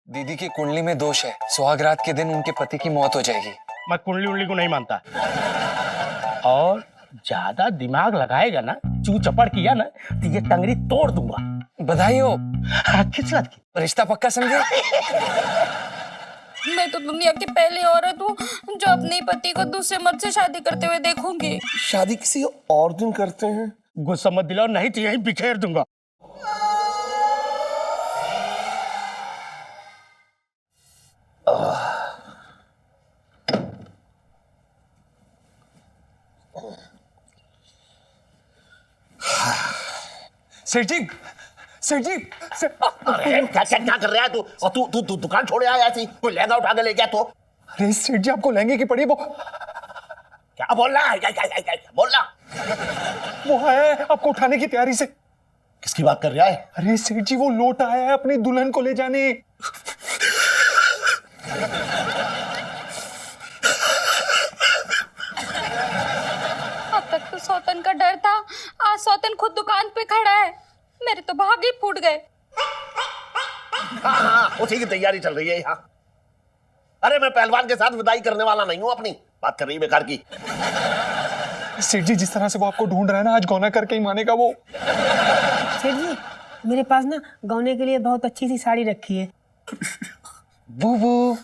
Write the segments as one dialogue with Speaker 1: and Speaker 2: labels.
Speaker 1: दीदी की कुंडली में दोष है, सुहागरात के दिन उनके पति की मौत हो जाएगी।
Speaker 2: मैं कुंडली उंडली को नहीं मानता, और ज्यादा दिमाग लगाएगा ना, चू चपड़ किया ना, तो ये टंगरी तोड़ दूंगा।
Speaker 1: बधाई हो।
Speaker 2: किस बात की?
Speaker 1: रिश्ता पक्का समझे?
Speaker 3: मैं तो दुनिया की पहली औरत हूँ जो अपने पति को दूसरे मर्द से शादी करते हुए देखूंगी।
Speaker 4: शादी किसी और दिन करते हैं।
Speaker 2: गुस्सा मत दिलाओ, नहीं तो यही बिखेर दूंगा।
Speaker 1: सेठ जी, सेठ जी,
Speaker 2: अरे क्या कर रहा है तू? और तू दुकान छोड़े आया ऐसी? कोई लहंगा उठा के ले गया तो?
Speaker 1: अरे सेठ जी, आपको लहंगे की पड़ी, वो
Speaker 2: क्या बोल रहा है? क्या बोल रहा?
Speaker 1: वो है आपको उठाने की तैयारी से।
Speaker 2: किसकी बात कर रहा है?
Speaker 1: अरे सेठ जी, वो लौट आया है अपनी दुल्हन को ले जाने।
Speaker 3: अब तक तो सौतन का डर था, आज सौतन खुद दुकान पे खड़ा है। मेरे तो भाग ही फूट गए।
Speaker 2: हाँ, उसी की तैयारी चल रही है यहाँ। अरे मैं पहलवान के साथ विदाई करने वाला नहीं हूँ अपनी। बात कर रही है बेकार की।
Speaker 1: सेठ जी, जिस तरह से वो आपको ढूंढ रहा है ना, आज गौना करके ही मानेगा वो।
Speaker 5: सेठ जी, मेरे पास ना गौने के लिए बहुत अच्छी सी साड़ी रखी है।
Speaker 1: बू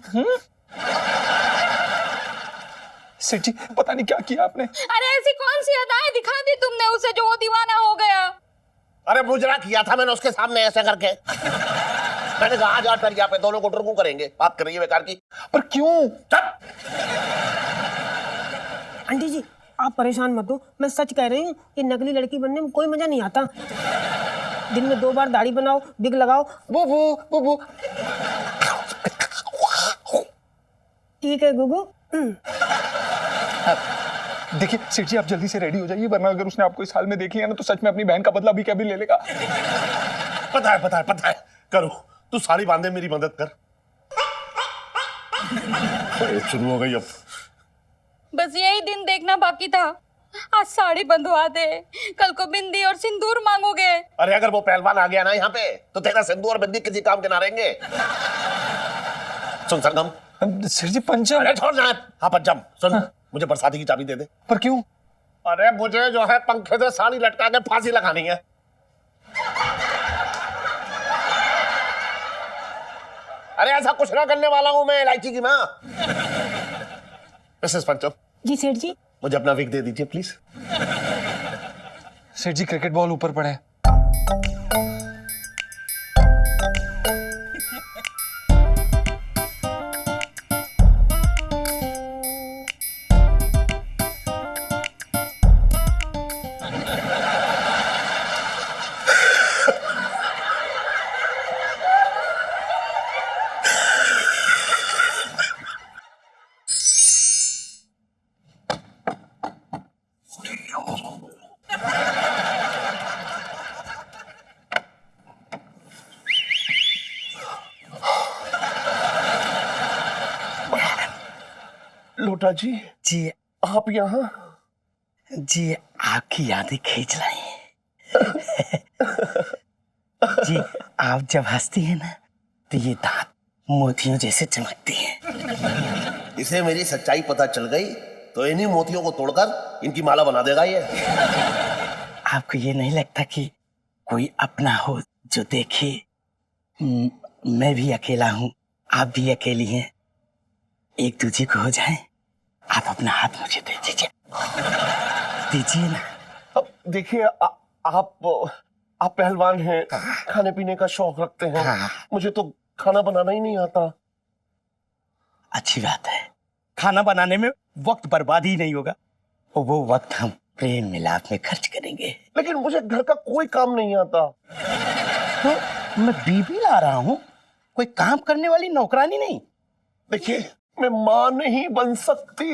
Speaker 1: सेठ जी, पता नहीं क्या किया आपने।
Speaker 3: अरे ऐसी कौन सी अदाएं दिखा दी तुमने उसे जो वो दीवाना हो गया?
Speaker 2: अरे मुजरा किया था मैंने उसके सामने ऐसे करके। मैंने कहा आज पर यहाँ पे दोनों को टरकू करेंगे। बात कर रही है बेकार की।
Speaker 1: पर क्यों?
Speaker 2: चुप!
Speaker 5: आंटी जी, आप परेशान मत हो, मैं सच कह रही हूँ, ये नकली लड़की बनने में कोई मजा नहीं आता। दिन में 2 बार दाढ़ी बनाओ, बिग लगाओ।
Speaker 1: बू
Speaker 5: ठीक है गुगू।
Speaker 1: देखिए सेठ जी, आप जल्दी से रेडी हो जाइए, वरना अगर उसने आपको इस हाल में देख लिया ना, तो सच में अपनी बहन का बदला भी क्या भी ले लेगा।
Speaker 2: पता है। करो, तू साड़ी बांधे, मेरी मदद कर। शुरू हो गई अब।
Speaker 3: बस यही दिन देखना बाकी था। आज साड़ी बंधवा दे, कल को बिंदी और सिंदूर मांगोगे।
Speaker 2: अरे अगर वो पहलवान आ गया ना यहाँ पे, तो तेरा सिंदूर और बिंदी किसी काम के ना रहेंगे। सुन सरगम।
Speaker 1: सेठ जी, पंचम।
Speaker 2: अरे छोड़ जाए। हाँ पंचम, सुन। हाँ। मुझे बरसाती की चाबी दे दे।
Speaker 1: पर क्यों?
Speaker 2: अरे मुझे जो है पंखे से साड़ी लटका के फांसी लगानी है। अरे ऐसा कुछ ना करने वाला हूं मैं, इलायची की माँ। मिसेस पंचम।
Speaker 5: जी सेठ जी।
Speaker 2: मुझे अपना विग दे दीजिए प्लीज।
Speaker 1: सेठ जी, क्रिकेट बॉल ऊपर पड़े।
Speaker 4: लोटा जी आप यहाँ?
Speaker 6: जी, आपकी यादें खींच लाई। जी, आप जब हंसती हैं ना, तो ये दांत मोतियों जैसे चमकती हैं।
Speaker 2: इसे मेरी सच्चाई पता चल गई तो इन्हीं मोतियों को तोड़कर इनकी माला बना देगा ये।
Speaker 6: आपको ये नहीं लगता कि कोई अपना हो जो देखे? मैं भी अकेला हूँ, आप भी अकेली हैं, एक दूसरे को हो जाए। आप अपना हाथ मुझे दे दीजिए ना।
Speaker 4: अब देखिए, आप पहलवान हैं, खाने पीने का शौक रखते हैं।
Speaker 6: हाँ।
Speaker 4: मुझे तो खाना बनाना ही नहीं आता।
Speaker 6: अच्छी बात है, खाना बनाने में वक्त बर्बाद ही नहीं होगा, और वो वक्त हम प्रेम मिलाप में खर्च करेंगे।
Speaker 4: लेकिन मुझे घर का कोई काम नहीं आता।
Speaker 6: तो मैं बीबी ला रहा हूँ, कोई काम करने वाली नौकरानी नहीं।
Speaker 4: देखिए, मैं माँ नहीं बन सकती।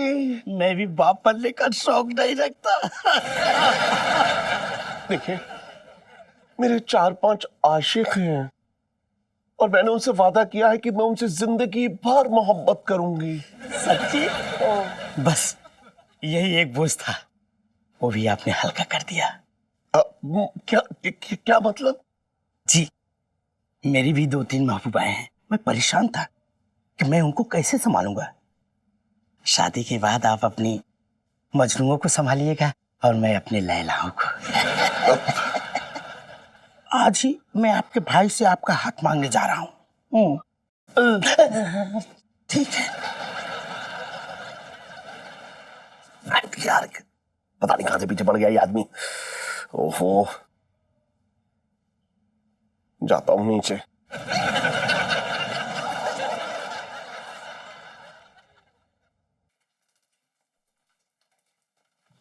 Speaker 6: मैं भी बाप बनने का शौक नहीं रखता।
Speaker 4: देखिए, मेरे 4-5 आशिक हैं, और मैंने उनसे वादा किया है कि मैं उनसे जिंदगी भर मोहब्बत करूंगी।
Speaker 6: सच्ची? बस यही एक बोझ था, वो भी आपने हल्का कर दिया।
Speaker 4: क्या मतलब?
Speaker 6: जी, मेरी भी 2-3 महबूबाएं हैं, मैं परेशान था कि मैं उनको कैसे संभालूंगा। शादी के बाद आप अपनी मजनूओं को संभालिएगा और मैं अपने लैलाओं को। आज ही मैं आपके भाई से आपका हाथ मांगने जा रहा हूँ। ठीक है। यार पता नहीं कहां से पीछे पड़ गया ये आदमी। ओहो,
Speaker 4: जाता हूं नीचे।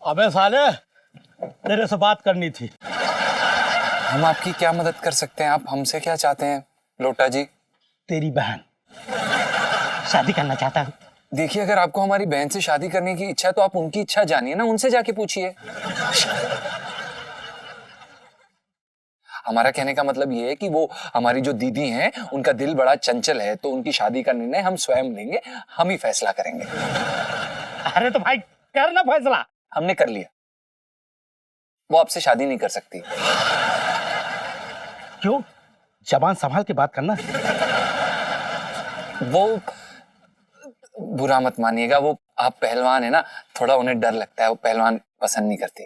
Speaker 2: अबे साले, तेरे से बात करनी थी।
Speaker 7: हम आपकी क्या मदद कर सकते हैं? आप हमसे क्या चाहते हैं लोटा जी?
Speaker 6: तेरी बहन शादी करना चाहता हूँ।
Speaker 7: देखिए, अगर आपको हमारी बहन से शादी करने की इच्छा है तो आप उनकी इच्छा जानिए ना, उनसे जाके पूछिए। हमारा कहने का मतलब ये है कि वो हमारी जो दीदी हैं उनका दिल बड़ा चंचल है, तो उनकी शादी का निर्णय हम स्वयं लेंगे, हम ही फैसला करेंगे।
Speaker 2: अरे तो भाई कर ना फैसला।
Speaker 7: हमने कर लिया, वो आपसे शादी नहीं कर सकती।
Speaker 2: क्यों? जबान संभाल के बात करना।
Speaker 7: वो बुरा मत मानिएगा, वो आप पहलवान है ना, थोड़ा उन्हें डर लगता है, वो पहलवान पसंद नहीं करती।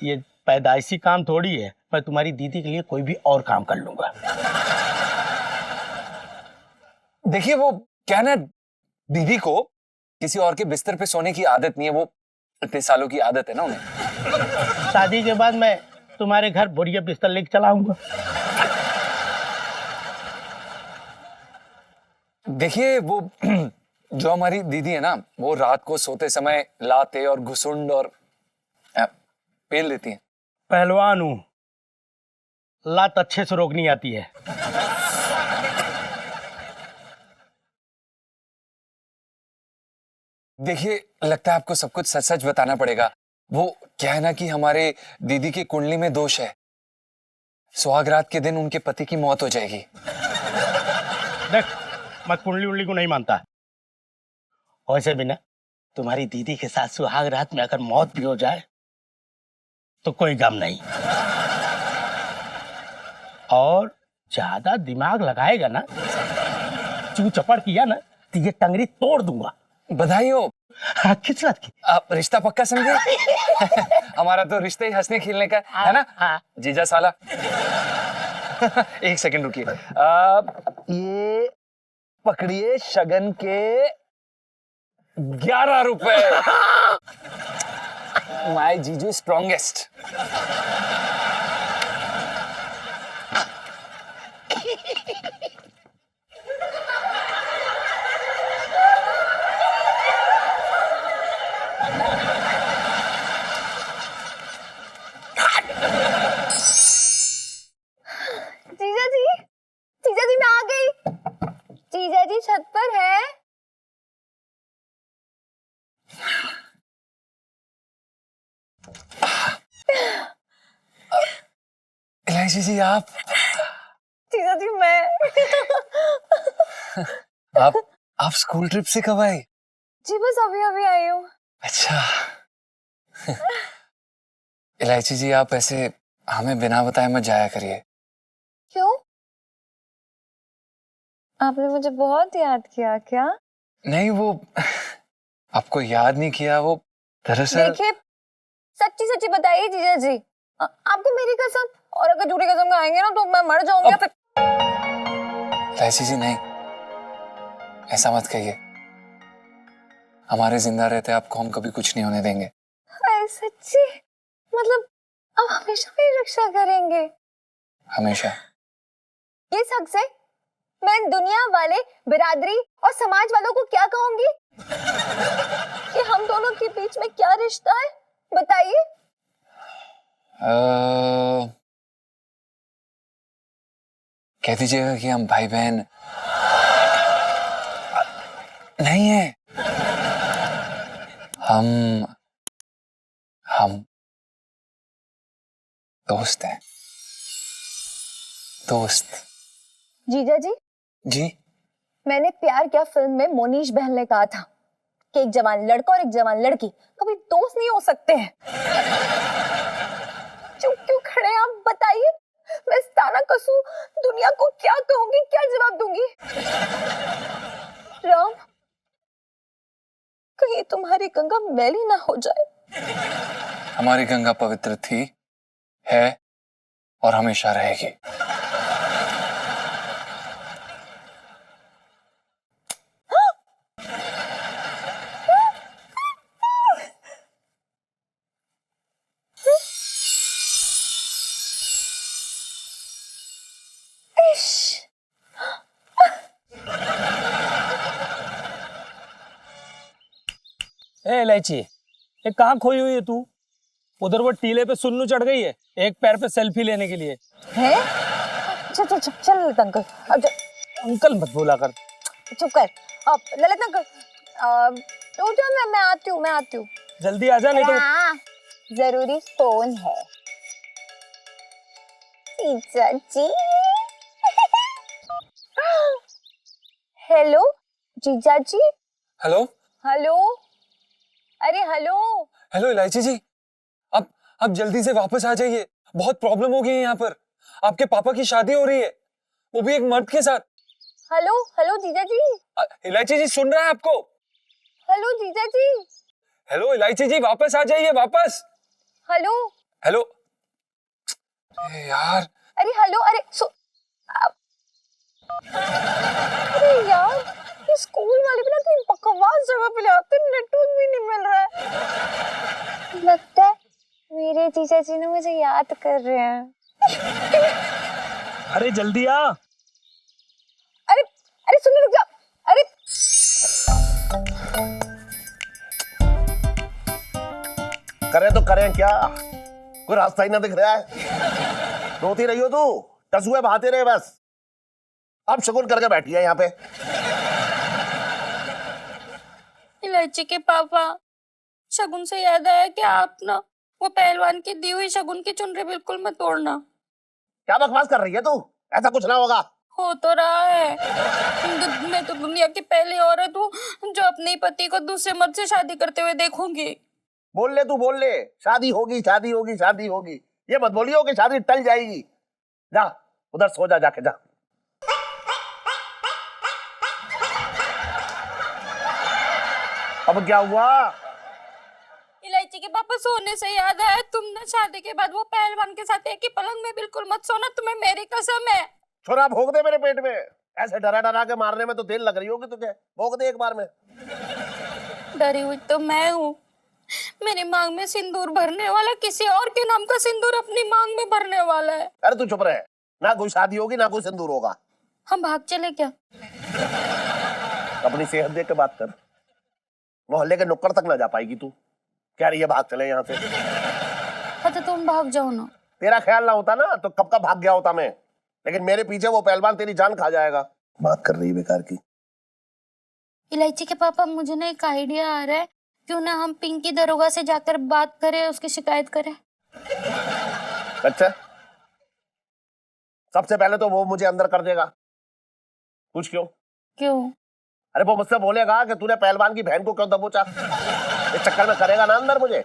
Speaker 2: ये पैदाइशी काम थोड़ी है, मैं तुम्हारी दीदी के लिए कोई भी और काम कर लूंगा।
Speaker 7: देखिए, वो क्या ना, दीदी को किसी और के बिस्तर पे सोने की आदत नहीं है, वो इतने सालों की आदत है ना उन्हें।
Speaker 2: शादी के बाद मैं तुम्हारे घर बढ़िया बिस्तर लेके चला आऊंगा।
Speaker 7: देखिए, वो जो हमारी दीदी है ना, वो रात को सोते समय लाते और घुसुंड और पेल लेती हैं।
Speaker 2: पहलवान हूं, लात अच्छे से रोकनी आती है।
Speaker 7: देखिए, लगता है आपको सब कुछ सच सच बताना पड़ेगा। वो क्या है ना कि हमारे दीदी की कुंडली में दोष है, सुहागरात के दिन उनके पति की मौत हो जाएगी।
Speaker 2: देख, मैं कुंडली उंडली को नहीं मानता। वैसे भी ना, तुम्हारी दीदी के साथ सुहाग रात में अगर मौत भी हो जाए तो कोई गम नहीं। और ज्यादा दिमाग लगाएगा ना, चू चपड़ किया ना, तो ये टंगरी तोड़ दूंगा।
Speaker 7: बधाई हो।
Speaker 2: हाँ, किस बात की?
Speaker 7: आप रिश्ता पक्का समझे? हमारा तो रिश्ते ही हंसने खेलने का है ना।
Speaker 2: हाँ।
Speaker 7: जीजा साला। एक सेकंड रुकिए। ये पकड़िए शगन के 11 रुपए। माय जीजू स्ट्रॉन्गेस्ट।
Speaker 3: जीजा जी मैं आ गई। जीजा जी छत पर है।
Speaker 7: इलायची जी, आप?
Speaker 3: जीजा जी मैं
Speaker 7: आप स्कूल ट्रिप से कब आए?
Speaker 3: जी बस अभी अभी आई हूँ।
Speaker 7: अच्छा। इलायची जी, आप ऐसे हमें बिना बताए मत जाया करिए।
Speaker 3: क्यों? आपने मुझे बहुत याद किया क्या?
Speaker 7: नहीं, वो आपको याद नहीं किया, वो दरअसल।
Speaker 3: देखिए, सच्ची सच्ची बताइए जीजा जी, आपको मेरी कसम, और अगर झूठी कसम खाएंगे ना तो मैं मर जाऊंगी। फिर
Speaker 7: इलायची जी, नहीं, ऐसा मत कहिए। हमारे जिंदा रहते आपको हम कभी कुछ नहीं होने देंगे।
Speaker 3: हाय सच्ची? मतलब आप हमेशा मेरी रक्षा करेंगे?
Speaker 7: हमेशा।
Speaker 3: ये हक से मैं दुनिया वाले, बिरादरी और समाज वालों को क्या कहूंगी कि हम दोनों के बीच में क्या रिश्ता है? बताइए।
Speaker 7: कह दीजिएगा कि हम भाई बहन नहीं है, हम दोस्त हैं। दोस्त।
Speaker 3: जीजा जी,
Speaker 7: जी?
Speaker 3: मैंने प्यार किया फिल्म में मोनीश बहन ने कहा था कि एक जवान लड़का और एक जवान लड़की कभी दोस्त नहीं हो सकते हैं। चुप क्यों खड़े हैं आप? बताइए, मैं ताना कसू, दुनिया को क्या कहूंगी, क्या जवाब दूंगी? राम, कहीं तुम्हारी गंगा मैली ना हो जाए।
Speaker 7: हमारी गंगा पवित्र थी, है और हमेशा रहेगी।
Speaker 8: ए इलायची, ये कहाँ खोई हुई है तू? उधर वो टीले पे सुन्नू चढ़ गई है एक पैर पे सेल्फी लेने के लिए।
Speaker 3: है? चल चल चल चल ललित अंकल, अब
Speaker 8: अंकल मत बोला कर।
Speaker 3: चुप कर। अब ललित अंकल, रुक जाओ, मैं आती हूँ।
Speaker 8: जल्दी आ जा नहीं तो।
Speaker 3: हाँ, जरूरी फोन है। जीजा जी। हेलो जीजा जी।
Speaker 7: हेलो
Speaker 3: हेलो, अरे हेलो।
Speaker 7: हेलो इलायची जी, आप जल्दी से वापस आ जाइए, बहुत प्रॉब्लम हो गई है यहाँ पर। आपके पापा की शादी हो रही है, वो भी एक मर्द के साथ।
Speaker 3: हेलो हेलो जीजा जी।
Speaker 7: इलायची जी सुन रहा है आपको?
Speaker 3: हेलो जीजा जी।
Speaker 7: हेलो इलायची जी, वापस आ जाइए, वापस।
Speaker 3: हेलो
Speaker 7: हेलो यार,
Speaker 3: अरे हेलो, अरे अरे यार, ये स्कूल वाले भी ना कहीं बकवास जगह पे ले आते, नेटवर्क भी नहीं मिल रहा है। लगता है मेरे जीजा जी ने मुझे याद कर रहे हैं।
Speaker 8: अरे जल्दी आ।
Speaker 3: अरे अरे सुनो, रुक जाओ। अरे
Speaker 4: करे तो करें क्या, कोई रास्ता ही ना दिख रहा है। रोती रही हो तू, टसुए बहाते रहे बस। अब शगुन करके बैठी है यहाँ पे।
Speaker 9: इलायची के पापा, शगुन से याद आया कि आप ना वो पहलवान की दी हुई शगुन की चुनरी बिल्कुल मत तोड़ना।
Speaker 4: क्या बकवास कर रही है तू? ऐसा कुछ ना होगा।
Speaker 9: हो तो रहा है। मैं तो दुनिया की पहली औरत हूँ जो अपने पति को दूसरे मर्द से शादी करते हुए देखूंगी।
Speaker 4: बोल ले तू, बोल ले, शादी होगी शादी होगी शादी होगी। ये मत बोलियो कि शादी टल जाएगी। जा उधर सो जा, जाके जा। अब क्या हुआ?
Speaker 9: इलायची के पापा, सोने से याद आया, तुम ना शादी के बाद वो पहलवान के साथ एक ही पलंग में बिल्कुल मत सोना, तुम्हें मेरी कसम है।
Speaker 4: छोरा भोग दे मेरे पेट में। ऐसे डरा डरा के मारने में तो देर लग रही होगी तुझे। भोग दे एक बार में।
Speaker 9: डरी हुई तो मैं हूँ। मेरी मांग में सिंदूर भरने वाला किसी और के नाम का सिंदूर अपनी मांग में भरने वाला है।
Speaker 4: अरे तू चुप रहे, ना कोई शादी होगी ना कोई सिंदूर होगा।
Speaker 9: हम भाग चले क्या?
Speaker 4: अपनी सेहत देख के बात कर। मोहल्ले के नुक्कड़ तक ना जा पाएगी तू। कह रही है भाग चले यहाँ से।
Speaker 9: अच्छा तुम भाग जाओ ना।
Speaker 4: तेरा ख्याल ना होता ना तो कब का भाग गया होता मैं, लेकिन मेरे पीछे वो पहलवान तेरी जान खा जाएगा। बात कर रही है बेकार की।
Speaker 9: इलायची के पापा, मुझे ना एक आइडिया आ रहा है, क्यों ना हम पिंकी दरोगा से जाकर बात करें, उसकी शिकायत करें।
Speaker 4: अच्छा, सबसे पहले तो वो मुझे अंदर कर देगा। पूछ क्यों?
Speaker 9: क्यों?
Speaker 4: अरे वो मुझसे बोलेगा कि तूने पहलवान की बहन को क्यों दबोचा। इस चक्कर में करेगा ना अंदर मुझे।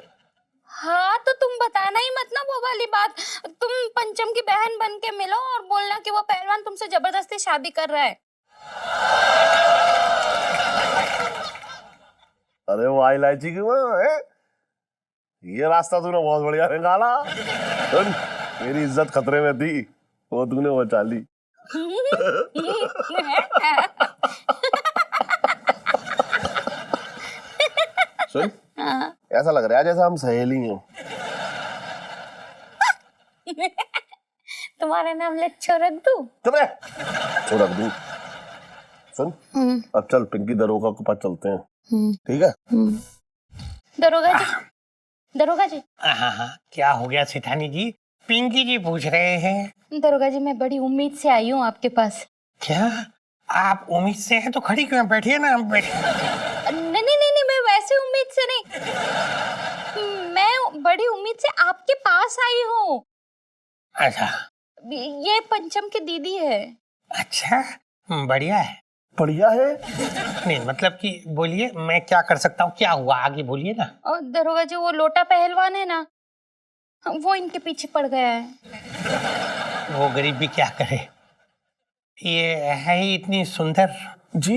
Speaker 9: हाँ तो तुम बताना ही मत ना वो वाली बात। तुम पंचम की बहन बन के मिलो और बोलना कि वो पहलवान तुमसे जबरदस्ती शादी कर रहा है।
Speaker 4: अरे वो इलायची की वो है, ये रास्ता तूने बहुत बढ़िया निकाला। सुन, मेरी इज्जत खतरे में थी, वो तूने बचा ली। सुन, ऐसा लग रहा है जैसे हम सहेली हैं।
Speaker 9: तुम्हारा नाम लच्छो रख दूं?
Speaker 4: चुप रह, छोड़ रख दूं। सुन, अब चल पिंकी दरोगा के पास चलते हैं, ठीक है?
Speaker 9: दरोगा जी, दरोगा जी।
Speaker 2: हाँ, क्या हो गया सेठानी जी? पिंकी जी पूछ रहे हैं।
Speaker 9: दरोगा जी, मैं बड़ी उम्मीद से आई हूँ आपके पास।
Speaker 2: क्या आप उम्मीद से हैं तो खड़ी क्यों? बैठिए ना, बैठिए।
Speaker 9: नहीं, मैं वैसे उम्मीद से नहीं, मैं बड़ी उम्मीद से आपके पास आई हूँ।
Speaker 2: अच्छा,
Speaker 9: ये पंचम की दीदी है।
Speaker 2: अच्छा, बढ़िया है।
Speaker 4: बढ़िया है?
Speaker 2: नहीं मतलब कि बोलिए, मैं क्या कर सकता हूँ? क्या हुआ आगे बोलिए ना।
Speaker 9: और दरोगा जी, वो लोटा पहलवान है ना, वो इनके पीछे पड़ गया है।
Speaker 2: वो गरीब भी क्या करे, ये है ही इतनी सुंदर।
Speaker 4: जी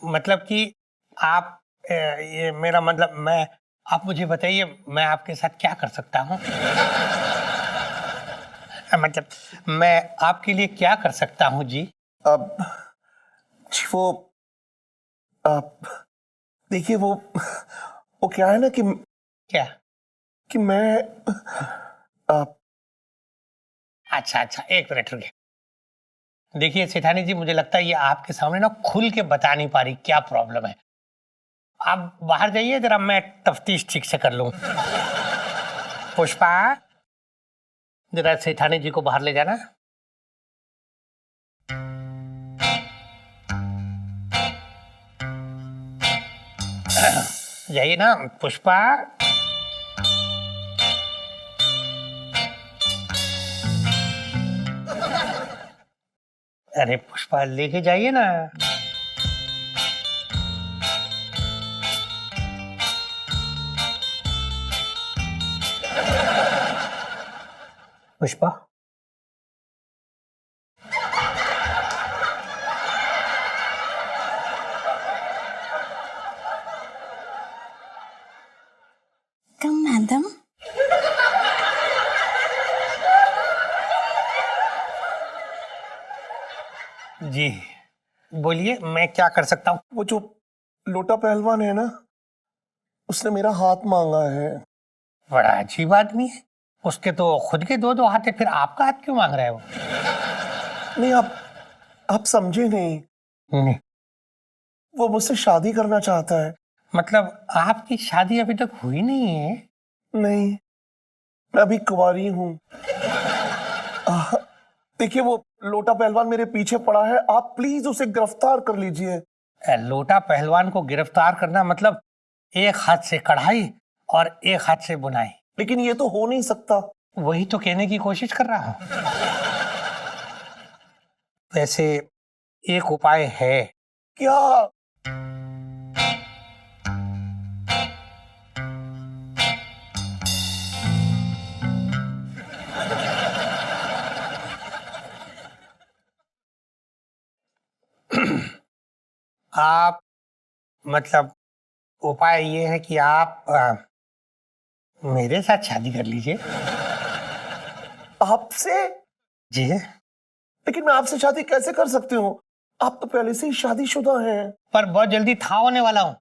Speaker 2: मतलब कि आप ये मेरा मतलब मैं, आप मुझे बताइए मैं आपके साथ क्या कर सकता हूँ? मतलब मैं आपके लिए क्या कर सकता हूँ जी?
Speaker 4: अब जी वो अब देखिए वो क्या है ना कि
Speaker 2: क्या?
Speaker 4: मैं
Speaker 2: अच्छा अच्छा, एक मिनट रुकिए। देखिए सेठानी जी, मुझे लगता है ये आपके सामने ना खुल के बता नहीं पा रही क्या प्रॉब्लम है। आप बाहर जाइए जरा, मैं तफ्तीश ठीक से कर लूं। पुष्पा, जरा सेठानी जी को बाहर ले जाना। जाइए ना पुष्पा। अरे पुष्पा, लेके जाइए ना। पुष्पा,
Speaker 9: कम मैडम।
Speaker 2: जी बोलिए, मैं क्या कर सकता हूँ?
Speaker 4: वो जो लोटा पहलवान है ना, उसने मेरा हाथ मांगा है।
Speaker 2: बड़ा अजीब आदमी है, उसके तो खुद के दो दो हाथ है, फिर आपका हाथ क्यों मांग रहा है वो?
Speaker 4: नहीं, आप समझे नहीं।
Speaker 2: नहीं,
Speaker 4: वो मुझसे शादी करना चाहता है।
Speaker 2: मतलब आपकी शादी अभी तक हुई नहीं है?
Speaker 4: नहीं, मैं अभी कुंवारी हूँ। देखिए वो लोटा पहलवान मेरे पीछे पड़ा है, आप प्लीज उसे गिरफ्तार कर लीजिए।
Speaker 2: लोटा पहलवान को गिरफ्तार करना मतलब एक हाथ से कढ़ाई और एक हाथ से बुनाई।
Speaker 4: लेकिन ये तो हो नहीं सकता।
Speaker 2: वही तो कहने की कोशिश कर रहा हूं। वैसे एक उपाय है।
Speaker 4: क्या?
Speaker 2: आप मतलब उपाय ये है कि आप मेरे साथ शादी कर लीजिए।
Speaker 4: आपसे?
Speaker 2: जी,
Speaker 4: लेकिन मैं आपसे शादी कैसे कर सकती हूँ? आप तो पहले से ही शादीशुदा हैं।
Speaker 2: पर बहुत जल्दी था होने वाला हूं।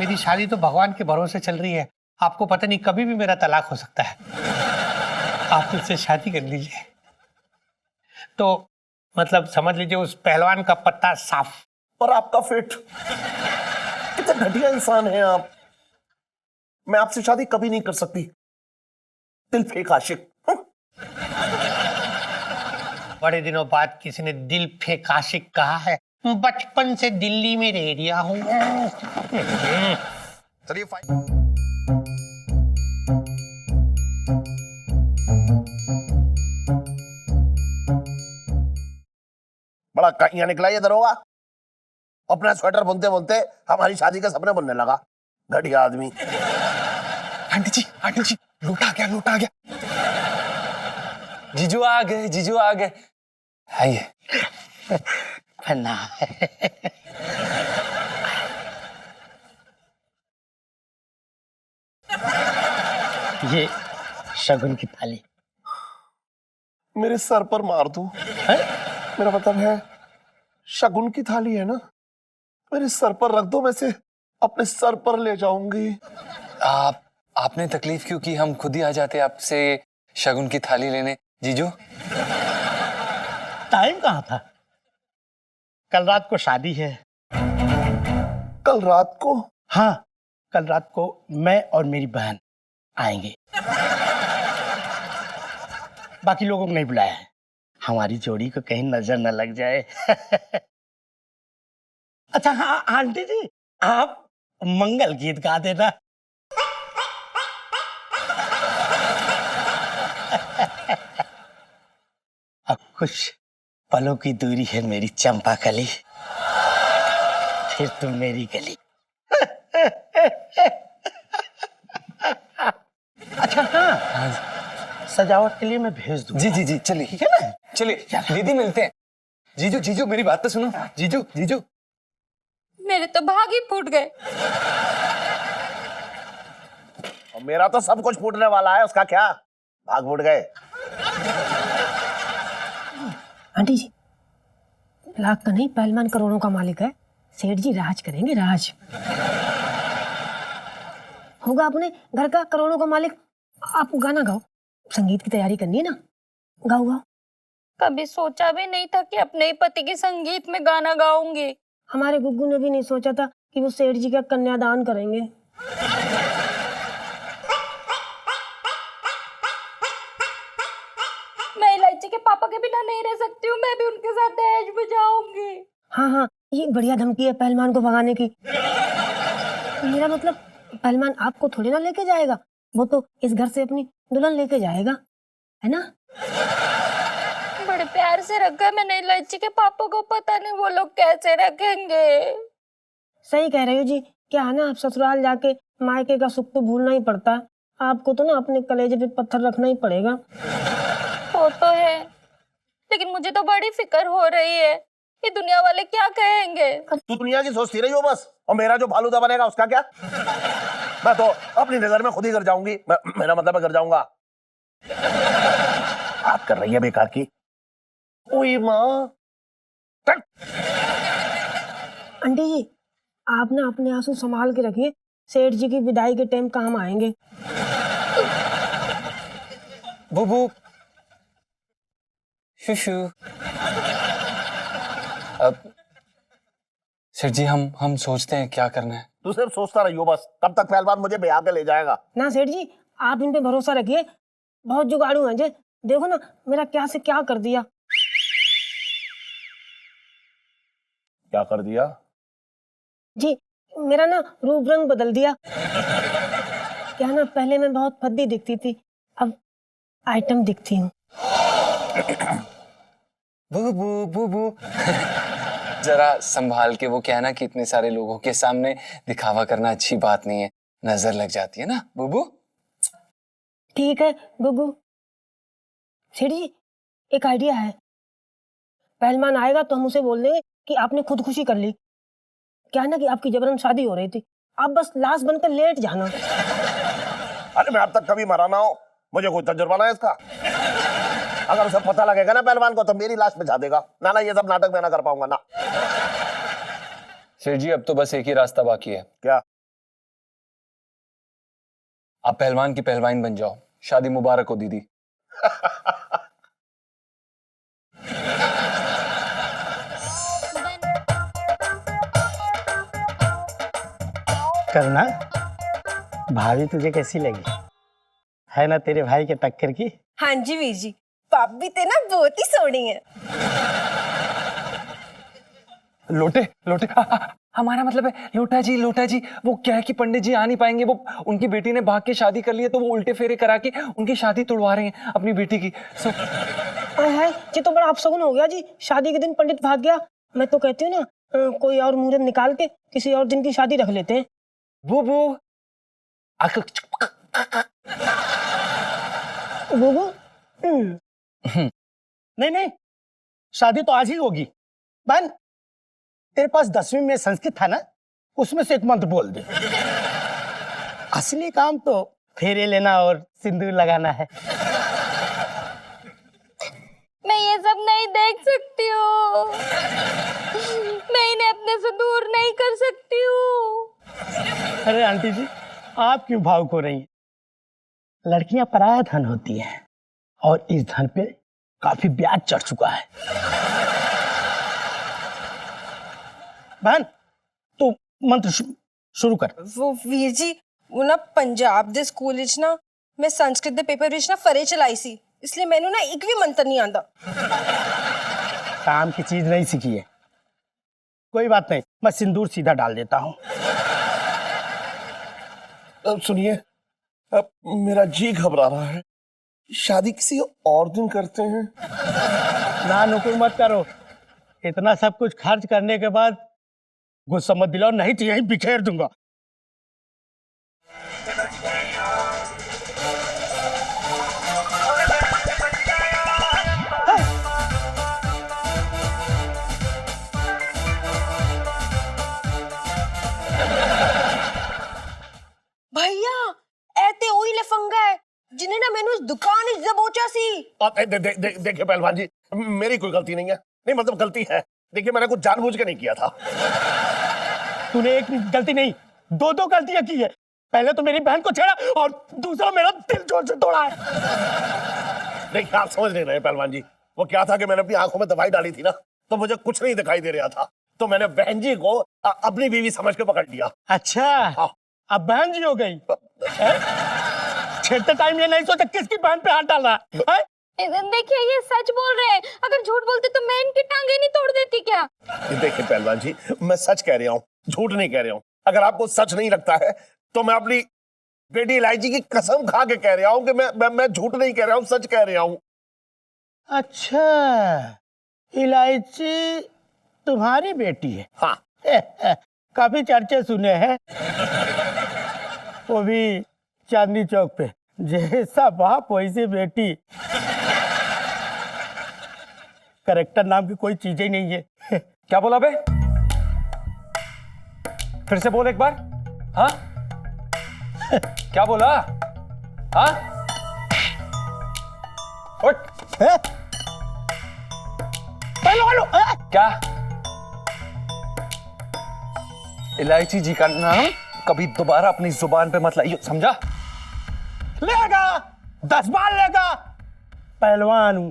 Speaker 2: मेरी शादी तो भगवान के भरोसे चल रही है, आपको पता नहीं कभी भी मेरा तलाक हो सकता है। आप मुझसे शादी कर लीजिए तो मतलब समझ लीजिए उस पहलवान का पत्ता साफ।
Speaker 4: और आपका फिट। कितने घटिया इंसान हैं आप। मैं आपसे शादी कभी नहीं कर सकती। दिल फेंक आशिक।
Speaker 2: बड़े दिनों बाद किसी ने दिल फेंक आशिक कहा है। बचपन से दिल्ली में रह दिया हूं।
Speaker 1: चलिए फाइन।
Speaker 4: बड़ा कहिया निकला ये दरोगा। अपना स्वेटर बुनते बुनते हमारी शादी का सपना बनने लगा। घटिया आदमी।
Speaker 7: आंटी जी, लूटा आ गया, लूटा आ गया। जीजू आ गए, जीजू आ गए। आइए।
Speaker 2: फन्ना। ये शगुन की थाली।
Speaker 4: मेरे सर पर मार दो। मेरा मतलब है शगुन की थाली है ना, मेरे सर पर रख दो, मैं से अपने सर पर ले जाऊंगी।
Speaker 7: आपने तकलीफ क्यों की? हम खुद ही आ जाते आपसे शगुन की थाली लेने। जीजू,
Speaker 2: टाइम कहाँ था? कल रात को शादी है।
Speaker 4: कल रात को?
Speaker 2: हाँ, कल रात को मैं और मेरी बहन आएंगे। बाकी लोगों को नहीं बुलाया है, हमारी जोड़ी को कहीं नजर न लग जाए। अच्छा हाँ आंटी जी, आप मंगल गीत गा देना। अब कुछ पलों की दूरी है मेरी चंपा कली, फिर तुम मेरी गली। अच्छा हाँ,
Speaker 6: सजावट के लिए मैं भेज दूँ।
Speaker 7: जी जी जी, चलिए।
Speaker 6: ठीक है ना?
Speaker 7: चलिए दीदी, मिलते हैं। जीजू जीजू, मेरी बात तो सुनो। जीजू जीजू।
Speaker 9: मेरे तो भाग ही फूट गए।
Speaker 4: और मेरा तो सब कुछ फूटने वाला है, उसका क्या? भाग फूट गए।
Speaker 5: आंटी जी, लाख का नहीं, पहलवान करोड़ों का मालिक है। सेठ जी राज करेंगे, राज। होगा अपने घर का करोड़ों का मालिक। आप गाना गाओ, संगीत की तैयारी करनी है ना, गाओ गाओ।
Speaker 9: कभी सोचा भी नहीं था कि अपने ही पति के संगीत में गाना गाऊंगी।
Speaker 5: हमारे गुग्गू ने भी नहीं सोचा था कि वो सेठ जी का कन्यादान करेंगे।
Speaker 9: मैं इलायची के पापा के बिना नहीं रह सकती हूँ, मैं भी उनके साथ दहेज बजाऊंगी।
Speaker 5: हाँ हाँ, ये बढ़िया धमकी है पहलवान को भगाने की। मेरा मतलब पहलवान आपको थोड़ी ना लेके जाएगा, वो तो इस घर से अपनी दुल्हन लेके जाएगा, है ना?
Speaker 9: बड़े प्यार से रखा है मैंने इलायची के पापा को, पता नहीं वो लोग कैसे रखेंगे।
Speaker 5: सही कह रहे हो जी। क्या है ना, आप ससुराल जाके मायके का सुख तो भूलना ही पड़ता है। आपको तो ना अपने कलेजे पे पत्थर रखना ही पड़ेगा।
Speaker 9: वो तो है, लेकिन मुझे तो बड़ी फिक्र हो रही है, ये दुनिया वाले क्या कहेंगे।
Speaker 4: तू दुनिया की सोचती रही हो बस, और मेरा जो फालूदा बनेगा उसका क्या? मैं तो अपनी नजर में खुद ही कर जाऊंगी। मेरा मतलब मैं कर जाऊंगा। बात कर रही है बेकार की। ओए माँ।
Speaker 5: आंटी जी, आप ना अपने आंसू संभाल के रखिए, सेठ जी की विदाई के टाइम काम आएंगे।
Speaker 7: बुबू, शुशु। अब सेठ जी, हम सोचते हैं क्या करना है।
Speaker 4: तू सिर्फ सोचता रहियो बस, तब तक पहलवान मुझे ब्याह के ले जाएगा।
Speaker 5: ना सेठ जी, आप इन पे भरोसा रखिए, बहुत जुगाड़ू हैं जी। देखो ना मेरा क्या से क्या कर दिया।
Speaker 4: क्या कर दिया?
Speaker 5: जी, मेरा ना रूप रंग बदल दिया। क्या ना, पहले मैं बहुत फद्दी दिखती थी, अब आइटम दिखती हूँ।
Speaker 7: बुबू बुबू। जरा संभाल के, वो क्या है ना कि इतने सारे लोगों के सामने दिखावा करना अच्छी बात नहीं है, नजर लग जाती है ना बुबू।
Speaker 5: ठीक है गुगू। सेठ जी, एक आइडिया है। पहलवान आएगा तो हम उसे बोल देंगे कि आपने खुदकुशी कर ली। क्या है ना कि आपकी जबरन शादी हो रही थी, आप बस लाश बनकर लेट जाना।
Speaker 4: अरे मैं अब तक कभी मरा ना हो, मुझे कोई तजुर्बा ना है इसका। अगर उसे पता लगेगा ना पहलवान को, तो मेरी लाश बिछा देगा। ना ना, ये सब नाटक मैं ना कर पाऊंगा ना।
Speaker 7: सेठ जी, अब तो बस एक ही रास्ता बाकी है।
Speaker 4: क्या?
Speaker 7: आप पहलवान की पहलवान बन जाओ। शादी मुबारक हो दीदी।
Speaker 6: करना, भाभी तुझे कैसी लगी? है ना तेरे भाई के टक्कर की?
Speaker 3: हाँ जी वीर जी, भाभी ते ना बहुत ही सोहनी है।
Speaker 7: लोटे लोटे, हमारा मतलब है लोटा जी। वो क्या है कि पंडित जी आ नहीं पाएंगे, वो उनकी बेटी ने भाग के शादी कर ली है, तो वो उल्टे फेरे करा के उनकी शादी तोड़वा रहे हैं अपनी बेटी की।
Speaker 5: हाय हाय, ये तो बड़ा अपशगुन हो गया जी। शादी के दिन पंडित भाग गया। मैं तो कहती हूँ ना, कोई और मुहूर्त निकाल के किसी और दिन की शादी रख लेते हैं।
Speaker 7: बुबू
Speaker 5: गुगू,
Speaker 6: नहीं, शादी तो आज ही होगी। बहन, तेरे पास 10वीं में संस्कृत था ना, उसमें से एक मंत्र बोल दे। असली काम तो फेरे लेना और सिंदूर लगाना है।
Speaker 9: मैं ये सब नहीं देख सकती हूँ, मैं इन्हें अपने से दूर नहीं कर सकती हूँ।
Speaker 6: अरे आंटी जी, आप क्यों भावुक हो रही हैं? लड़कियां पराया धन होती हैं, और इस धन पे काफी ब्याज चढ़ चुका है। बहन, तू मंत्र शुरू कर।
Speaker 3: वो वीर जी, वो ना पंजाब दे स्कूल विच ना मैं संस्कृत दे पेपर विच ना फरे चलाई सी, इसलिए मैंने ना एक भी मंत्र नहीं आंदा।
Speaker 6: काम की चीज नहीं सीखी है। कोई बात नहीं, मैं सिंदूर सीधा डाल देता हूँ।
Speaker 4: अब सुनिए, अब मेरा जी घबरा रहा है। शादी किसी और दिन करते हैं।
Speaker 6: ना नुकुर मत करो, इतना सब कुछ खर्च करने के बाद गुस्सा मत दिलाओ, नहीं तो यहीं बिखेर दूंगा।
Speaker 4: देखिए पहलवान जी, मेरी कोई गलती नहीं है। नहीं मतलब गलती है, देखिए मैंने कुछ जानबूझ के नहीं किया था।
Speaker 8: तूने एक गलती नहीं, दो गलतियां की है। पहले तो मेरी बहन को छेड़ा और दूसरा मेरा दिल जोर से तोड़ा है।
Speaker 4: देखिए आप समझ नहीं रहे पहलवान जी, वो क्या था कि मैंने अपनी आंखों में दवाई डाली थी ना, तो मुझे कुछ नहीं दिखाई दे रहा था, तो मैंने बहन जी को अपनी बीवी समझ के पकड़ लिया।
Speaker 8: अच्छा,
Speaker 4: हाँ।
Speaker 8: अब बहन जी हो गई। छेड़ते टाइम ये नहीं सोचा किसकी बहन पे हाथ डाला है?
Speaker 9: देखिए ये सच बोल रहे हैं, अगर झूठ बोलते तो मैं इनकी टांगे नहीं तोड़ देती क्या?
Speaker 4: देखिए पहलवान जी, मैं सच कह रहा हूँ, झूठ नहीं कह रहा हूँ। अगर आपको सच नहीं लगता है तो मैं अपनी बेटी इलायची की कसम खा के कह रहा हूँ कि मैं झूठ नहीं कह रहा हूँ, सच कह रहा हूँ।
Speaker 6: अच्छा, इलायची तुम्हारी बेटी है?
Speaker 4: हाँ।
Speaker 6: काफी चर्चे सुने हैं, वो भी चांदनी चौक पे। जैसा बाप वैसी बेटी। करेक्टर नाम की कोई चीज ही नहीं है।
Speaker 7: क्या बोला बे? फिर से बोल एक बार। हाँ क्या बोला? हाँ उठ। क्या? इलायची जी का नाम कभी दोबारा अपनी जुबान पे मत लाइयो, समझा?
Speaker 6: लेगा 10 बार लेगा, पहलवान हूं।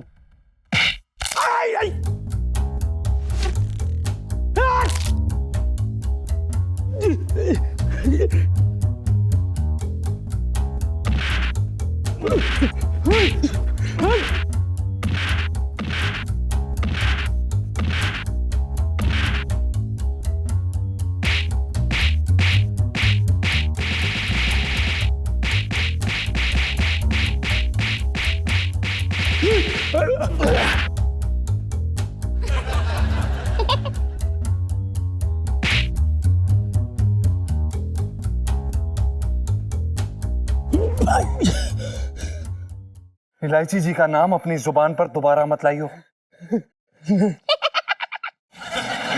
Speaker 7: इलायची जी का नाम अपनी जुबान पर दोबारा मत लाइयो।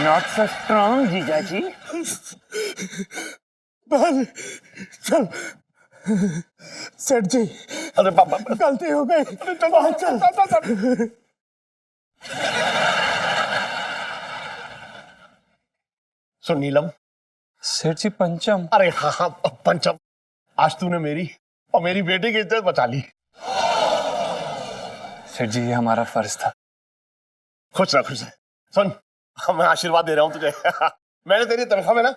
Speaker 7: नॉट सो स्ट्रॉन्ग जीजा जी।
Speaker 6: चल सेठ जी,
Speaker 4: अरे बाबा,
Speaker 6: गलती हो गई। चल।
Speaker 4: सुन नीलम।
Speaker 7: सेठ जी पंचम।
Speaker 4: अरे हाँ हाँ पंचम, आज तूने मेरी और मेरी बेटी की इज्जत बचा ली।
Speaker 7: सेठ जी ये हमारा फर्ज था।
Speaker 4: खुश रह, खुश रह। सुन, मैं आशीर्वाद दे रहा हूँ तुझे। मैंने तेरी तनख्वाह में ना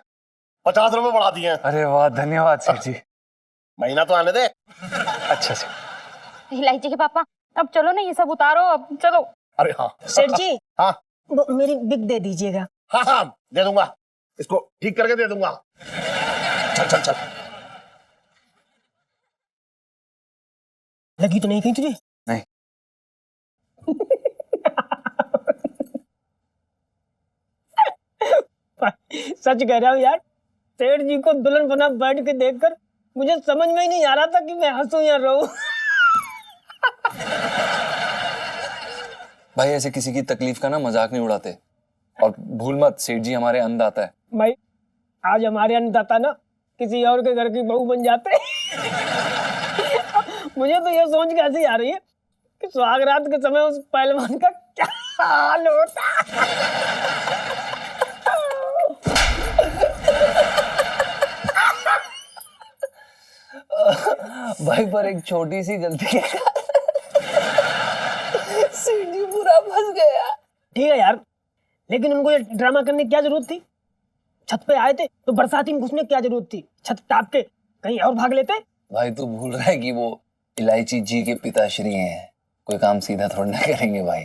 Speaker 4: 50 रुपए बढ़ा दिए हैं।
Speaker 7: अरे वाह, धन्यवाद सेठ जी।
Speaker 4: महीना तो आने दे।
Speaker 7: अच्छा से।
Speaker 9: इलायची के पापा, अब चलो ना, ये सब उतारो, अब चलो।
Speaker 4: अरे हाँ
Speaker 5: सेठ जी,
Speaker 4: हाँ
Speaker 5: वो मेरी बिग दे दीजिएगा।
Speaker 4: हाँ हाँ दे दूंगा, इसको ठीक करके दे दूंगा। चल चल चल।
Speaker 5: लगी तो नहीं कहीं तुझे?
Speaker 7: नहीं।
Speaker 5: सच कह रहा हूँ यार, सेठ जी को दुल्हन बना बैठ के देखकर मुझे समझ में ही नहीं आ रहा था कि मैं हंसूं या रोऊं।
Speaker 7: भाई ऐसे किसी की तकलीफ का ना मजाक नहीं उड़ाते, और भूल मत सेठ जी हमारे अन्नदाता है।
Speaker 5: भाई आज हमारे अन्नदाता ना किसी और के घर की बहू बन जाते। मुझे तो ये सोच के हंसी आ रही है कि सुहागरात के समय उस पहलवान का क्या हाल होता।
Speaker 7: भाई पर एक छोटी सी गलती के
Speaker 5: सेठ जी पूरा फंस गया। ठीक है यार, लेकिन उनको ये ड्रामा करने की क्या जरूरत थी? छत पे आए थे तो बरसाती में घुसने की क्या जरूरत थी? छत टाप के कहीं और भाग लेते।
Speaker 7: भाई तू भूल रहा है कि वो इलायची जी के पिताश्री हैं, कोई काम सीधा थोड़ा ना करेंगे भाई।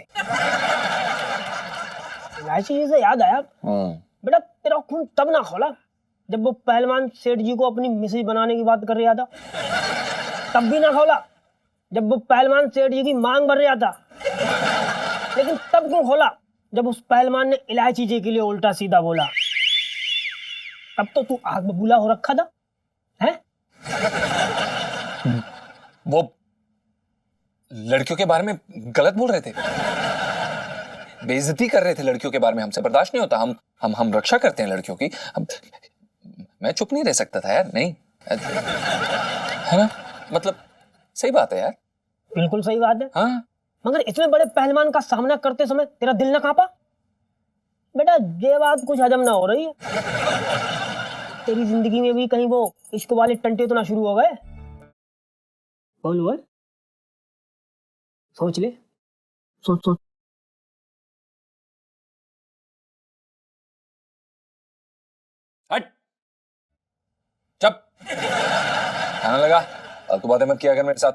Speaker 5: इलायची जी से याद आया, बेटा तेरा खून तब ना खोला जब वो पहलवान सेठ जी को अपनी मिसेज बनाने की बात कर रहा था। तब भी ना खोला जब वो पहलवान सेठ जी की मांग भर रहा था। लेकिन तब क्यों खोला जब उस पहलवान ने इलायची जी के लिए उल्टा सीधा बोला? तब तो तू आग बबूला हो रखा था, हैं?
Speaker 7: वो लड़कियों के बारे में गलत बोल रहे थे, बेइज्जती कर रहे थे लड़कियों के बारे में। हमसे बर्दाश्त नहीं होता, हम रक्षा करते हैं लड़कियों की। मैं चुप नहीं रह सकता था यार, नहीं है ना? मतलब सही बात है यार।
Speaker 5: बिल्कुल सही बात है।
Speaker 7: हाँ
Speaker 5: मगर इतने बड़े पहलवान का सामना करते समय तेरा दिल ना कांपा? बेटा ये बात कुछ हजम ना हो रही है। तेरी जिंदगी में भी कहीं वो इश्क वाले टंटे तो ना शुरू हो गए? कौन हुआ? सोच ले, सोच सोच।
Speaker 7: हट, चुप। खाना लगा, फालतू बातें मत किया कर मेरे साथ।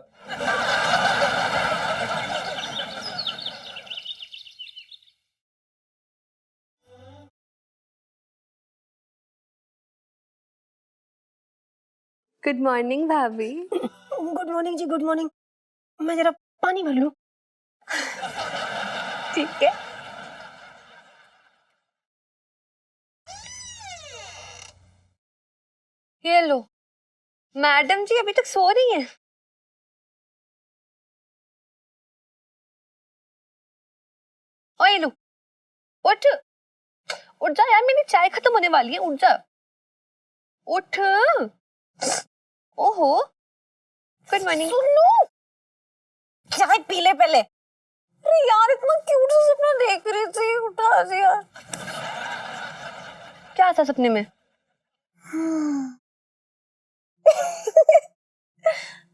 Speaker 3: गुड मॉर्निंग भाभी।
Speaker 5: गुड मॉर्निंग जी, गुड मॉर्निंग। मैं जरा पानी भर लूं।
Speaker 3: ठीक है। ये लो, मैडम जी अभी तक सो रही हैं। ओ ये लो, उठ उठ जा यार, मेरी चाय खत्म होने वाली है, उठ जा, उठ। ओहो, गुड मॉर्निंग। सुनो, चाय पी ले पहले। अरे यार इतना क्यूट सा सपना देख रही थी, उठा दिया। क्या था सपने में?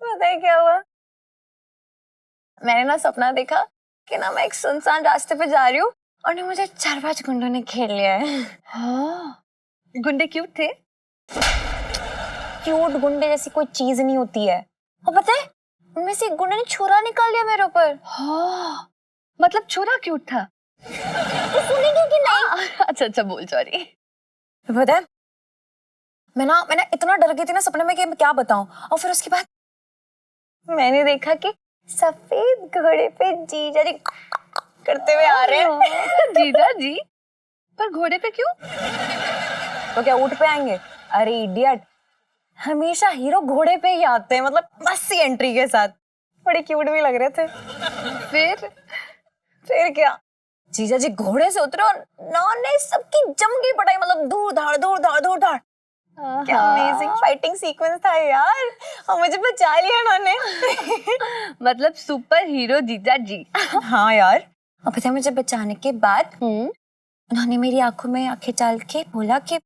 Speaker 3: पता है क्या हुआ? मैंने ना सपना देखा कि ना मैं एक सुनसान रास्ते पे जा रही हूँ और ना मुझे 4-5 गुंडों ने घेर लिया है। हाँ, गुंडे क्यूट थे। क्यूट गुंडे जैसी कोई चीज नहीं होती है। और पता है उनमें से एक गुंडे ने छुरा निकाल लिया मेरे ऊपर। हाँ, मतलब छुरा क्यूट था। तो सुनेंगे कि नहीं? अच्छा अच्छा, बोल, सॉरी। पता है मैं ना इतना डर गई थी ना सपने में कि मैं क्या बताऊं। और फिर उसके बाद मैंने देखा कि सफेद घोड़े पे जीजा जी करते हुए आ रहे हैं। जीजा जी? पर घोड़े पे क्यों? तो क्या ऊंट पे आएंगे? अरे इडियट, हमेशा हीरो घोड़े पे ही आते हैं, मतलब मस्त एंट्री के साथ। बड़े क्यूट भी लग रहे थे। फिर क्या, जीजा जी घोड़े से उतरे और उन्होंने सबकी जम गई पटाई, मतलब दूर धाड़ दूर धाड़ दूर धाड़। क्या अमेजिंग फाइटिंग सीक्वेंस था यार, और मुझे बचा लिया उन्होंने। मतलब सुपर हीरो जीजा जी। हाँ यार, और पता है मुझे बचाने के बाद उन्होंने मेरी आंखों में आंखें डाल के बोला कि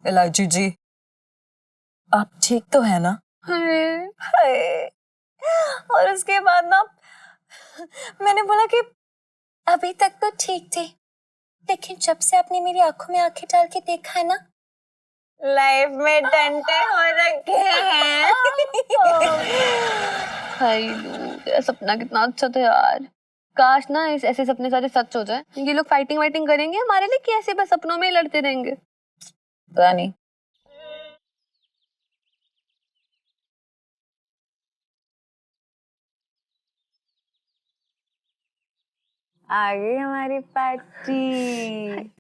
Speaker 3: इलायची जी आप ठीक तो है ना? हाय। और उसके बाद ना मैंने बोला कि अभी तक तो ठीक थी, लेकिन जब से आपने मेरी आंखों में आंखें डाल के देखा है ना, लाइफ में डंडे हो रखे हैं। हाय लो, तेरा सपना कितना अच्छा था यार। काश ना ऐसे सपने सारे सच हो जाए। ये लोग फाइटिंग वाइटिंग करेंगे हमारे लिए, कैसे बस सपनों में ही लड़ते रहेंगे? पता नहीं। आ गई हमारी पार्टी।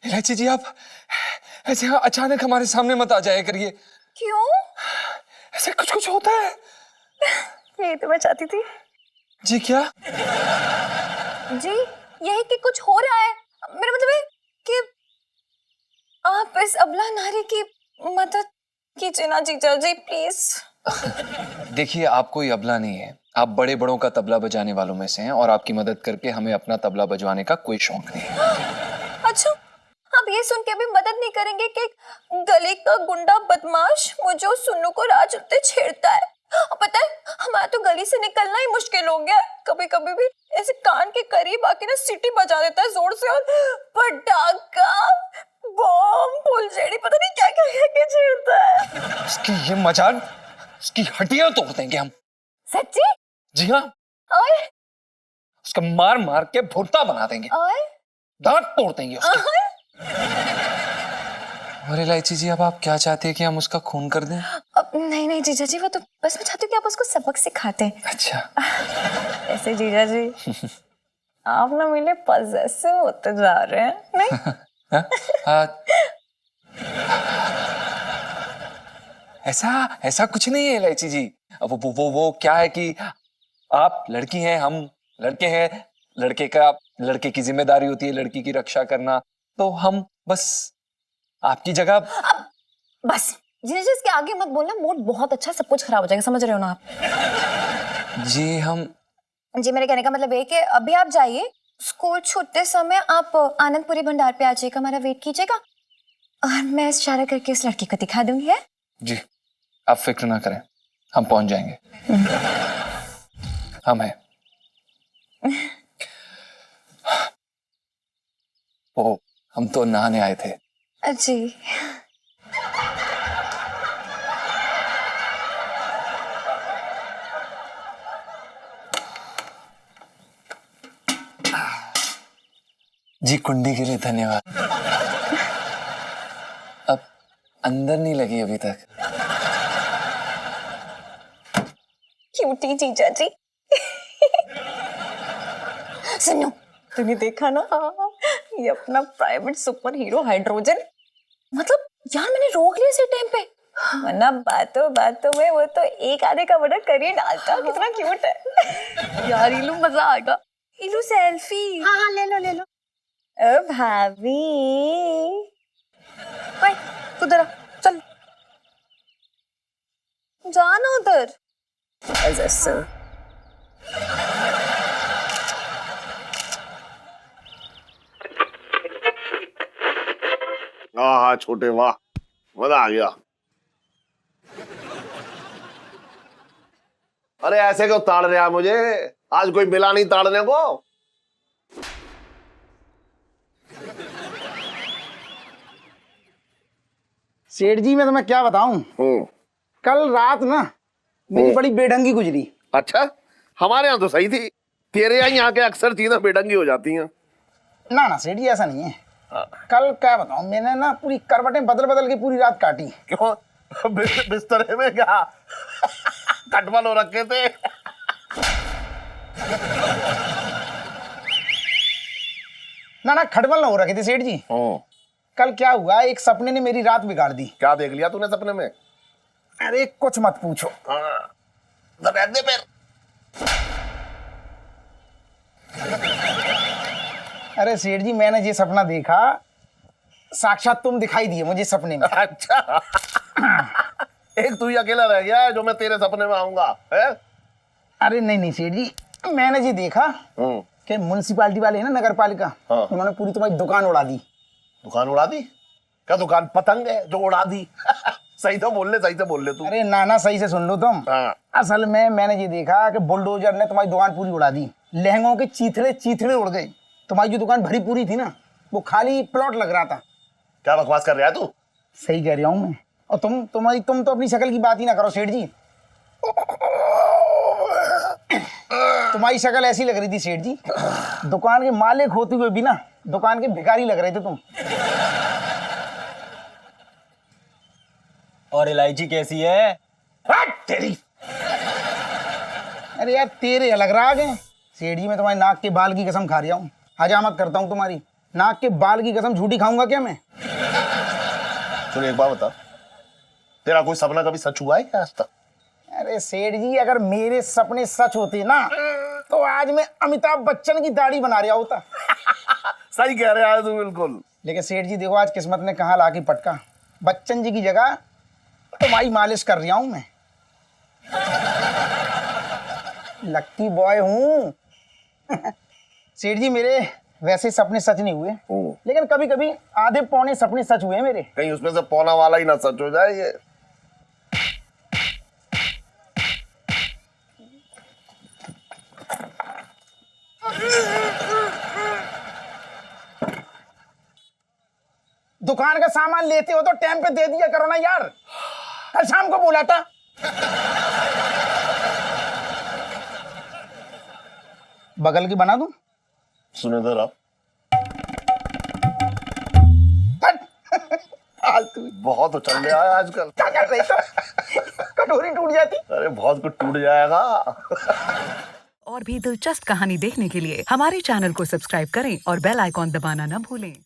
Speaker 1: इलायची जी आप ऐसे अचानक हमारे सामने मत आ जाया करिए।
Speaker 3: क्यों?
Speaker 1: ऐसे कुछ कुछ होता है।
Speaker 3: यही तो मैं चाहती थी।
Speaker 1: जी क्या?
Speaker 3: जी यही कि कुछ हो रहा है। मेरा मतलब है कि आप इस अबला नारी की मदद कीजिए ना जीजा जी, प्लीज।
Speaker 7: देखिए आप कोई अबला नहीं है, आप बड़े बड़ों का तबला बजाने वालों में से हैं और आपकी मदद करके हमें अपना तबला बजवाने का कोई शौक नहीं है।
Speaker 3: अच्छा, आप ये सुन के भी मदद नहीं करेंगे कि एक गली का गुंडा बदमाश मुझे और सुन्नू को राह चलते छेड़ता है। और पता है हमारा तो गली से निकलना ही मुश्किल हो गया। कभी कभी भी ऐसे कान के करीब आके ना सीटी बजा देता है जोर से, और पटाखा बम फुलझड़ी पता नहीं क्या क्या के छेड़ता है।
Speaker 1: इसकी ये मजाक, इसकी हड्डियां तोड़ देंगे हम।
Speaker 3: सच्ची?
Speaker 1: जी हाँ,
Speaker 3: और
Speaker 1: उसका मार मार के भुट्टा बना देंगे, दांत तोड़ देंगे उसके।
Speaker 7: और इलायची जी अब आप क्या चाहते हैं कि हम उसका खून कर दें?
Speaker 3: अब नहीं नहीं जीजा जी, वो तो बस मैं चाहती हूँ कि आप उसको सबक सिखाते हैं।
Speaker 7: अच्छा।
Speaker 3: ऐसे जीजा जी आप ना मिले पजेसिव होते जा रहे हैं, नहीं?
Speaker 7: ऐसा कुछ नहीं है इलायची जी। वो क्या है कि आप लड़की हैं, हम लड़के हैं। लड़के की जिम्मेदारी होती है लड़की की रक्षा करना। तो हम बस आपकी जगह।
Speaker 3: बस जीजा इसके आगे मत बोलना, मूड बहुत अच्छा, सब कुछ खराब हो जाएगा, समझ रहे हो ना आप?
Speaker 7: जी हम
Speaker 3: जी मेरे कहने का मतलब है कि अभी आप जाइए, स्कूल छूटते समय आप आनंदपुरी भंडार पे आ जाइएगा, हमारा वेट कीजिएगा और मैं इशारा करके उस लड़की को दिखा दूंगी। है
Speaker 1: जी आप फिक्र ना करें, हम पहुंच जाएंगे। हम हैं। ओ हम तो नहाने आए थे।
Speaker 3: जी
Speaker 1: जी कुंडी के लिए धन्यवाद। अब अंदर नहीं लगी अभी तक।
Speaker 3: क्यूटी जीजा जी। सुनो, तूने देखा ना ये अपना प्राइवेट सुपर हीरो हाइड्रोजन, मतलब यार मैंने रोक लिया इसी टाइम पे, वरना बातों बातों में वो तो एक आधे का मर्डर कर ही डालता। कितना क्यूट है यार, इलू मजा आएगा। इलू सेल्फी। हाँ हाँ ले लो ले लो। ओ भाभी, ओए तू जरा चल, जाना उधर। ऐसे
Speaker 4: हाँ छोटे, वाह मजा आ गया। अरे ऐसे क्यों ताड़ रहा मुझे, आज कोई मिला नहीं ताड़ने को।
Speaker 6: सेठ जी मैं तुम्हें क्या बताऊं, कल रात ना मेरी बड़ी बेढंगी गुजरी।
Speaker 4: अच्छा, हमारे यहाँ तो सही थी, तेरे यहाँ के अक्सर चीजें बेढंगी हो जाती हैं।
Speaker 6: ना ना सेठ जी ऐसा नहीं है, कल क्या बताऊं, मैंने ना पूरी करवटें बदल बदल के पूरी रात काटी।
Speaker 4: क्यों, बिस्तरे में क्या कटवल हो रखे थे?
Speaker 6: ना ना खटबल ना हो रखे थे सेठ जी। कल क्या हुआ, एक सपने ने मेरी रात बिगाड़ दी।
Speaker 4: क्या देख लिया तूने सपने में?
Speaker 6: अरे कुछ मत पूछो।
Speaker 4: रहने दे फिर।
Speaker 6: अरे सेठ जी मैंने ये सपना देखा, साक्षात तुम दिखाई दिए मुझे सपने में।
Speaker 4: अच्छा एक तू ही अकेला रह गया है जो मैं तेरे सपने में आऊंगा है?
Speaker 6: अरे नहीं नहीं सेठ जी, मैंने ये देखा कि म्युनिसिपालिटी वाले है ना, नगर पालिका, उन्होंने पूरी तुम्हारी दुकान उड़ा दी।
Speaker 4: दुकान उड़ा दी? क्या दुकान पतंग है जो उड़ा दी? सही तो बोल ले, सही से बोल ले तू।
Speaker 6: अरे नाना सही से सुन लो तुम। असल में मैंने ये देखा कि बुलडोजर ने तुम्हारी दुकान पूरी उड़ा दी, लहंगों के चीथड़े चीथड़े उड़ गए, तुम्हारी जो दुकान भरी पूरी थी ना वो खाली प्लॉट लग रहा था।
Speaker 4: क्या बकवास कर रहा है तू?
Speaker 6: सही कह रहा हूँ मैं। और तुम तो अपनी शक्ल की बात ही ना करो सेठ जी, तुम्हारी शक्ल ऐसी लग रही थी सेठ जी, दुकान के मालिक होते हुए भी ना दुकान के भिखारी लग रहे थे तुम।
Speaker 8: और इलायची कैसी है?
Speaker 6: तेरी, अरे यार तेरे अलग राग हैं सेठ जी, मैं तुम्हारे नाक के बाल की कसम खा रहा हूँ, हजामत करता हूँ तुम्हारी, नाक के बाल की कसम झूठी खाऊंगा क्या मैं?
Speaker 4: सुन एक बात बता, तेरा कोई सपना कभी सच हुआ है क्या आज तक?
Speaker 6: अरे सेठ जी अगर मेरे सपने सच होते ना तो आज मैं अमिताभ बच्चन की दाढ़ी बना रहा होता।
Speaker 4: सही कह रहा है तू बिल्कुल।
Speaker 6: लेकिन सेठ जी देखो आज किस्मत ने कहाँ लाके पटका, बच्चन जी की जगह तुम्हारी मालिश कर रहा हूं मैं। लक्की बॉय हूँ। सेठ जी मेरे वैसे सपने सच नहीं हुए, लेकिन कभी कभी आधे पौने सपने सच हुए मेरे।
Speaker 4: कहीं उसमें से पौना वाला ही ना सच हो जाए ये।
Speaker 6: दुकान का सामान लेते हो तो टाइम पे दे दिया करो ना यार, कल शाम को बोला था। बगल की बना दूं?
Speaker 4: सुने तो रहा, बहुत उछल रहा है आजकल।
Speaker 6: क्या कर रही तो? कटोरी टूट जाती।
Speaker 4: अरे बहुत कुछ टूट जाएगा।
Speaker 10: और भी दिलचस्प कहानी देखने के लिए हमारे चैनल को सब्सक्राइब करें और बेल आइकॉन दबाना न भूलें।